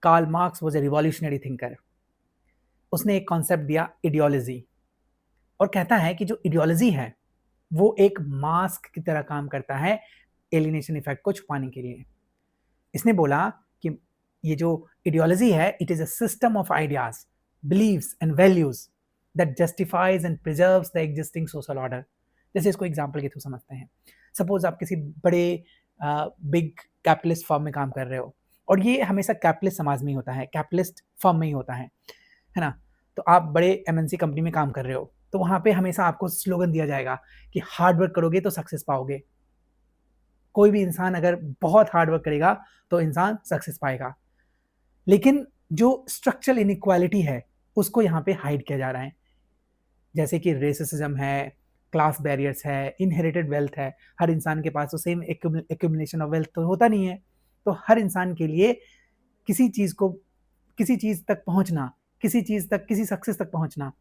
Karl Marx was a revolutionary thinker. उसने एक concept दिया इडियोलॉजी, और कहता है कि जो इडियोलॉजी है वो एक मास्क की तरह काम करता है एलिनेशन इफेक्ट को छुपाने के लिए। इसने बोला कि ये जो इडियोलॉजी है, it is a system of ideas, beliefs and values that justifies and preserves the existing social order. जैसे इसको एग्जांपल के थ्रू समझते हैं। सपोज आप किसी बड़े बिग कैपिटलिस्ट फर्म में काम कर रहे हो, और ये हमेशा कैपिटलिस्ट समाज में ही होता है, कैपिटलिस्ट फर्म में ही होता है ना। तो आप बड़े एमएनसी कंपनी में काम कर रहे हो, तो वहां पे हमेशा आपको स्लोगन दिया जाएगा कि हार्ड वर्क करोगे तो सक्सेस पाओगे। कोई भी इंसान अगर बहुत हार्ड वर्क करेगा तो इंसान सक्सेस पाएगा। लेकिन जो स्ट्रक्चरल इनइक्वालिटी है उसको यहाँ पे हाइड किया जा रहा है, जैसे कि रेसिज्म है, क्लास बैरियर्स है, इनहेरिटेड वेल्थ है। हर इंसान के पास तो सेम एक्यूमुलेशन ऑफ वेल्थ तो होता नहीं है। तो हर इंसान के लिए किसी चीज को, किसी चीज तक पहुंचना, किसी चीज तक, किसी सक्सेस तक पहुंचना,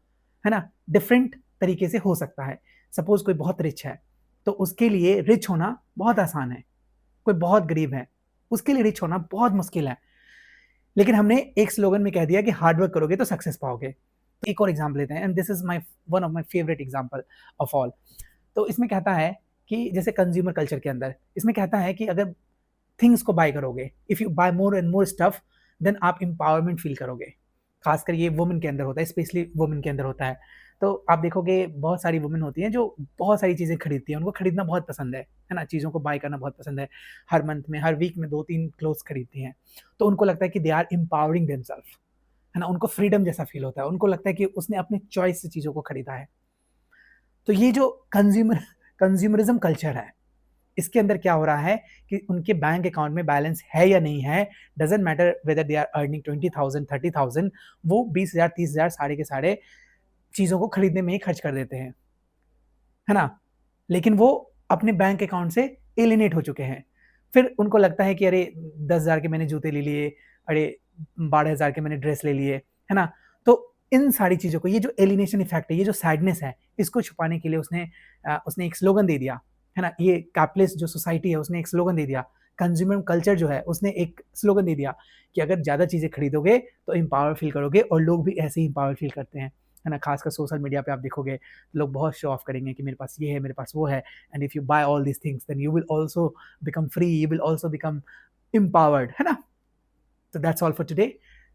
है ना, डिफरेंट तरीके से हो सकता है। सपोज कोई बहुत रिच है तो उसके लिए रिच होना बहुत आसान है, कोई बहुत गरीब है उसके लिए रिच होना बहुत मुश्किल है। लेकिन हमने एक स्लोगन में कह दिया कि हार्ड वर्क करोगे तो सक्सेस पाओगे। एक और एग्जाम्पल लेते हैं, and this is my one of my favourite example of all. तो इसमें कहता है कि जैसे कंज्यूमर कल्चर के अंदर इसमें कहता है कि अगर थिंग्स को बाय करोगे, if you buy more and more stuff, then आप एम्पावरमेंट फील करोगे। खासकर ये वुमेन के अंदर होता है, स्पेशली वुमेन के अंदर होता है। तो आप देखोगे बहुत सारी वुमेन होती हैं जो बहुत सारी चीज़ें खरीदती हैं, उनको खरीदना बहुत पसंद है ना, चीज़ों को बाय करना बहुत पसंद है। हर मंथ में, हर वीक में 2-3 क्लोथ्स खरीदती हैं। तो उनको लगता है कि दे आर एम्पावरिंग देमसेल्फ, है ना, उनको फ्रीडम जैसा फील होता है, उनको लगता है कि उसने अपने चॉइस से चीज़ों को खरीदा है। तो ये जो कंज्यूमरिज्म कल्चर है, इसके अंदर क्या हो रहा है कि उनके बैंक अकाउंट में बैलेंस है या नहीं है, doesn't matter whether they are earning 20,000 30,000, वो 20,000 30,000 सारे के सारे चीज़ों को खरीदने में ही खर्च कर देते हैं, है ना। लेकिन वो अपने बैंक अकाउंट से एलिनेट हो चुके हैं। फिर उनको लगता है कि अरे 10,000 के मैंने जूते ले लिए, अरे 12,000 के मैंने ड्रेस ले लिए, है ना। तो इन सारी चीज़ों को, ये जो एलिनेशन इफेक्ट है, ये जो सैडनेस है, इसको छुपाने के लिए उसने एक स्लोगन दे दिया, है ना। ये कैपिटलिस्ट जो सोसाइटी है उसने एक स्लोगन दे दिया, कंज्यूमर कल्चर जो है उसने एक स्लोगन दे दिया कि अगर ज़्यादा चीज़ें खरीदोगे तो एम्पावर फील करोगे, और लोग भी ऐसे ही एम्पावर फील करते हैं, है ना। खासकर सोशल मीडिया पे आप देखोगे लोग बहुत शो ऑफ करेंगे कि मेरे पास ये है, मेरे पास वो है, and if you buy all these things then you will also become free, you will also become empowered, है ना। So that's all for today.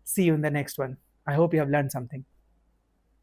See you in the next one. I hope you have learned something.